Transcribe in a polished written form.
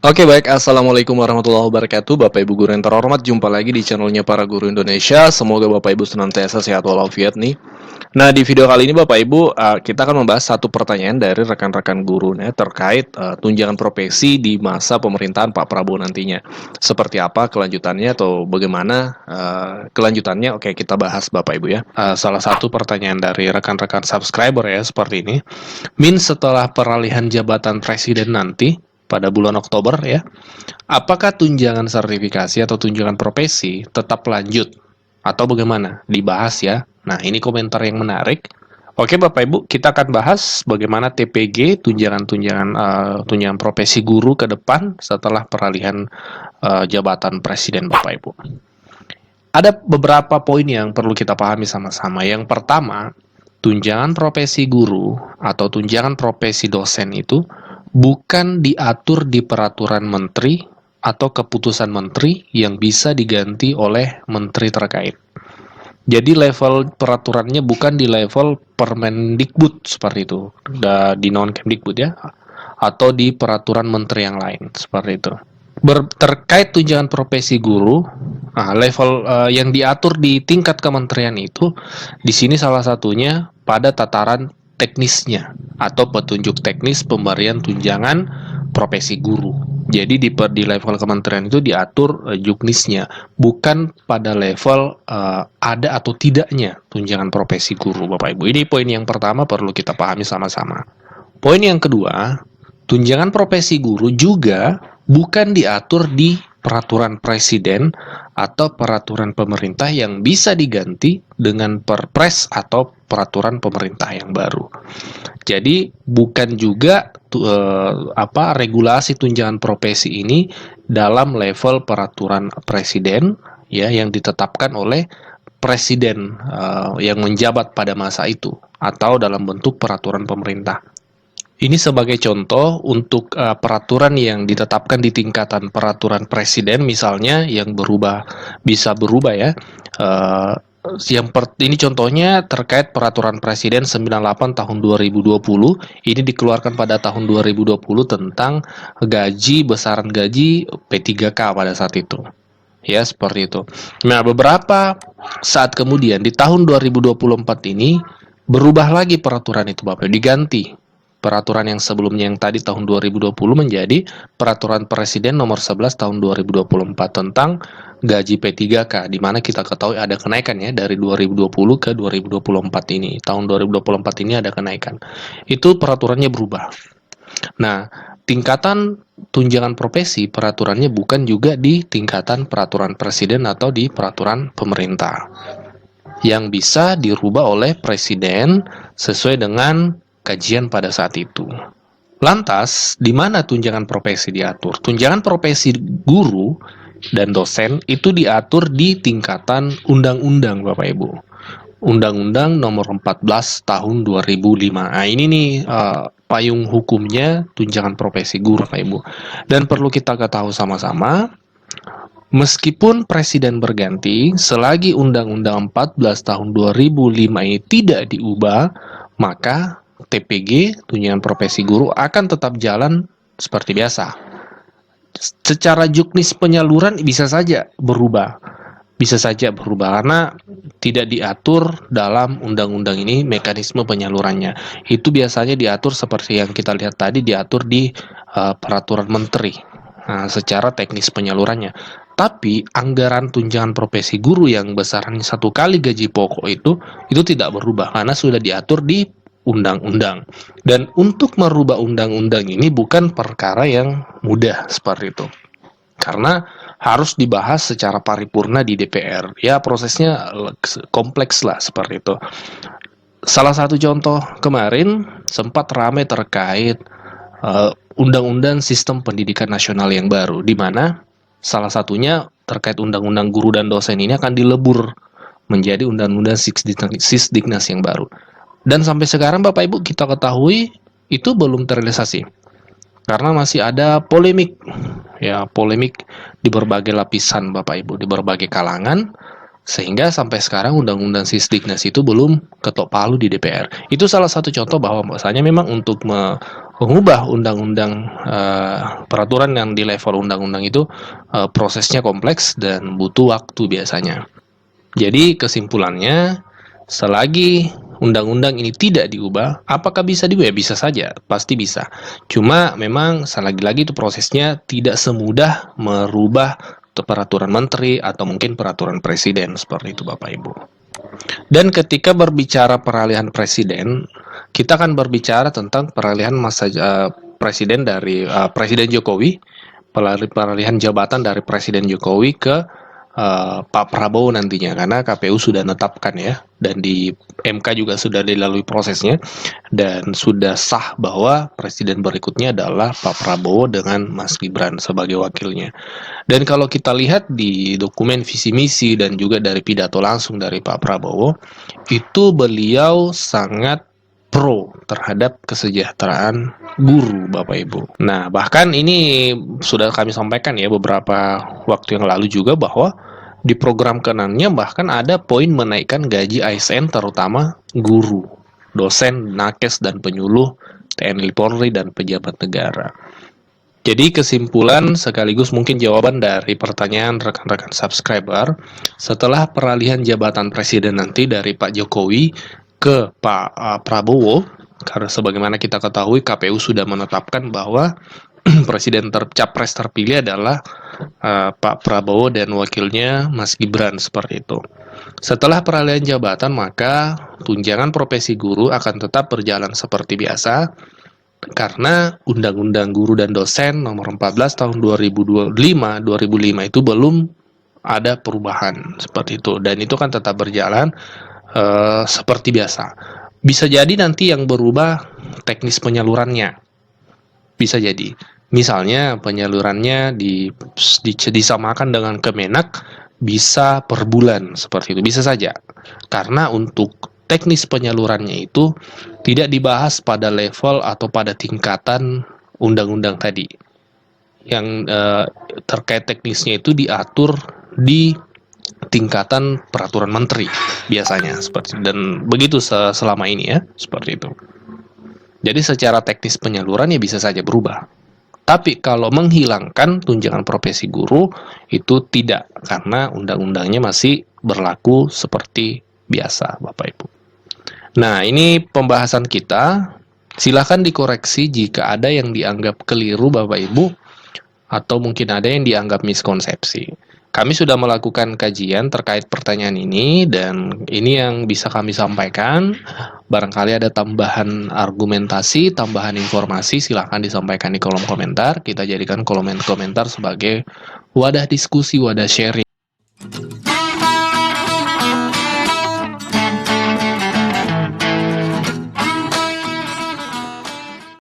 Oke baik, Assalamualaikum warahmatullahi wabarakatuh. Bapak Ibu guru yang terhormat, jumpa lagi di channelnya Para Guru Indonesia. Semoga Bapak Ibu senantiasa sehat walafiat nih. Nah, di video kali ini Bapak Ibu, kita akan membahas satu pertanyaan dari rekan-rekan guru nih, terkait tunjangan profesi di masa pemerintahan Pak Prabowo nantinya. Seperti apa kelanjutannya atau bagaimana kelanjutannya? Oke, kita bahas Bapak Ibu ya. Salah satu pertanyaan dari rekan-rekan subscriber ya, seperti ini. Setelah peralihan jabatan presiden nanti, pada bulan Oktober ya, apakah tunjangan sertifikasi atau tunjangan profesi tetap lanjut atau bagaimana? Dibahas ya. Nah, ini komentar yang menarik. Oke Bapak Ibu, kita akan bahas bagaimana TPG, tunjangan profesi guru ke depan setelah peralihan jabatan presiden Bapak Ibu. Ada beberapa poin yang perlu kita pahami sama-sama. Yang pertama, tunjangan profesi guru atau tunjangan profesi dosen itu bukan diatur di peraturan menteri atau keputusan menteri yang bisa diganti oleh menteri terkait. Jadi level peraturannya bukan di level Permendikbud seperti itu, di non-Kemdikbud ya, atau di peraturan menteri yang lain seperti itu. Terkait tunjangan profesi guru, level yang diatur di tingkat kementerian itu, di sini salah satunya pada tataran teknisnya atau petunjuk teknis pemberian tunjangan profesi guru. Jadi di level kementerian itu diatur juknisnya, bukan pada level ada atau tidaknya tunjangan profesi guru, Bapak Ibu. Ini poin yang pertama perlu kita pahami sama-sama. Poin yang kedua, tunjangan profesi guru juga bukan diatur di peraturan presiden atau peraturan pemerintah yang bisa diganti dengan perpres atau peraturan pemerintah yang baru. Jadi bukan juga regulasi tunjangan profesi ini dalam level peraturan presiden ya yang ditetapkan oleh presiden yang menjabat pada masa itu atau dalam bentuk peraturan pemerintah. Ini sebagai contoh untuk peraturan yang ditetapkan di tingkatan peraturan presiden misalnya yang bisa berubah ya. Ini contohnya terkait peraturan presiden 98 tahun 2020. Ini dikeluarkan pada tahun 2020 tentang besaran gaji P3K pada saat itu. Ya, seperti itu. Nah, beberapa saat kemudian di tahun 2024 ini berubah lagi peraturan itu Bapak, diganti. Peraturan yang sebelumnya yang tadi tahun 2020 menjadi Peraturan Presiden nomor 11 tahun 2024 tentang gaji P3K, di mana kita ketahui ada kenaikan ya dari 2020 ke 2024 ini. Tahun 2024 ini ada kenaikan. Itu peraturannya berubah. Nah, tingkatan tunjangan profesi peraturannya bukan juga di tingkatan peraturan presiden atau di peraturan pemerintah. Yang bisa dirubah oleh presiden sesuai dengan kajian pada saat itu. Lantas, di mana tunjangan profesi diatur? Tunjangan profesi guru dan dosen itu diatur di tingkatan undang-undang, Bapak Ibu. Undang-Undang nomor 14 tahun 2005. Nah, ini nih payung hukumnya tunjangan profesi guru, Bapak Ibu. Dan perlu kita ketahui sama-sama, meskipun presiden berganti, selagi Undang-Undang 14 tahun 2005 ini tidak diubah, maka TPG, tunjangan profesi guru, akan tetap jalan seperti biasa. Secara juknis penyaluran bisa saja berubah. Bisa saja berubah karena tidak diatur dalam undang-undang ini mekanisme penyalurannya. Itu biasanya diatur seperti yang kita lihat tadi, diatur di peraturan menteri. Nah, secara teknis penyalurannya. Tapi anggaran tunjangan profesi guru yang besarannya 1 kali gaji pokok itu tidak berubah karena sudah diatur di undang-undang. Dan untuk merubah undang-undang ini bukan perkara yang mudah seperti itu. Karena harus dibahas secara paripurna di DPR. Ya, prosesnya kompleks lah seperti itu. Salah satu contoh kemarin sempat ramai terkait undang-undang sistem pendidikan nasional yang baru, di mana salah satunya terkait undang-undang guru dan dosen ini akan dilebur menjadi undang-undang Sisdiknas yang baru. Dan sampai sekarang Bapak Ibu kita ketahui itu belum terrealisasi. Karena masih ada polemik. Ya, polemik di berbagai lapisan Bapak Ibu, di berbagai kalangan. Sehingga sampai sekarang undang-undang Sisdiknas itu belum ketok palu di DPR. Itu salah satu contoh bahwa bahwasanya memang untuk mengubah undang-undang peraturan yang di level undang-undang itu prosesnya kompleks dan butuh waktu biasanya. Jadi kesimpulannya, selagi undang-undang ini tidak diubah, apakah bisa diubah? Ya, bisa saja, pasti bisa. Cuma memang lagi-lagi itu prosesnya tidak semudah merubah peraturan menteri atau mungkin peraturan presiden, seperti itu Bapak Ibu. Dan ketika berbicara peralihan presiden, kita akan berbicara tentang peralihan masa presiden dari Presiden Jokowi, peralihan jabatan dari Presiden Jokowi ke Pak Prabowo nantinya, karena KPU sudah menetapkan ya, dan di MK juga sudah dilalui prosesnya, dan sudah sah bahwa presiden berikutnya adalah Pak Prabowo dengan Mas Gibran sebagai wakilnya. Dan kalau kita lihat di dokumen visi misi dan juga dari pidato langsung dari Pak Prabowo, itu beliau sangat pro terhadap kesejahteraan guru, Bapak Ibu. Nah, bahkan ini sudah kami sampaikan ya beberapa waktu yang lalu juga, bahwa di program kenannya bahkan ada poin menaikkan gaji ASN terutama guru, dosen, nakes, dan penyuluh TNI Polri dan pejabat negara. Jadi kesimpulan sekaligus mungkin jawaban dari pertanyaan rekan-rekan subscriber, setelah peralihan jabatan presiden nanti dari Pak Jokowi ke Pak Prabowo, karena sebagaimana kita ketahui KPU sudah menetapkan bahwa presiden capres terpilih adalah Pak Prabowo dan wakilnya Mas Gibran, seperti itu. Setelah peralihan jabatan, maka tunjangan profesi guru akan tetap berjalan seperti biasa, karena Undang-Undang Guru dan Dosen nomor 14 tahun 2005 itu belum ada perubahan seperti itu, dan itu kan tetap berjalan seperti biasa. Bisa jadi nanti yang berubah teknis penyalurannya, bisa jadi misalnya penyalurannya disamakan dengan Kemenak, bisa per bulan seperti itu, bisa saja, karena untuk teknis penyalurannya itu tidak dibahas pada level atau pada tingkatan undang-undang tadi. Yang terkait teknisnya itu diatur di tingkatan peraturan menteri biasanya, seperti, dan begitu selama ini ya, seperti itu. Jadi secara teknis penyaluran ya bisa saja berubah. Tapi kalau menghilangkan tunjangan profesi guru itu tidak, karena undang-undangnya masih berlaku seperti biasa, Bapak Ibu. Nah, ini pembahasan kita. Silakan dikoreksi jika ada yang dianggap keliru, Bapak Ibu, atau mungkin ada yang dianggap miskonsepsi. Kami sudah melakukan kajian terkait pertanyaan ini, dan ini yang bisa kami sampaikan. Barangkali ada tambahan argumentasi, tambahan informasi, silahkan disampaikan di kolom komentar. Kita jadikan kolom komentar sebagai wadah diskusi, wadah sharing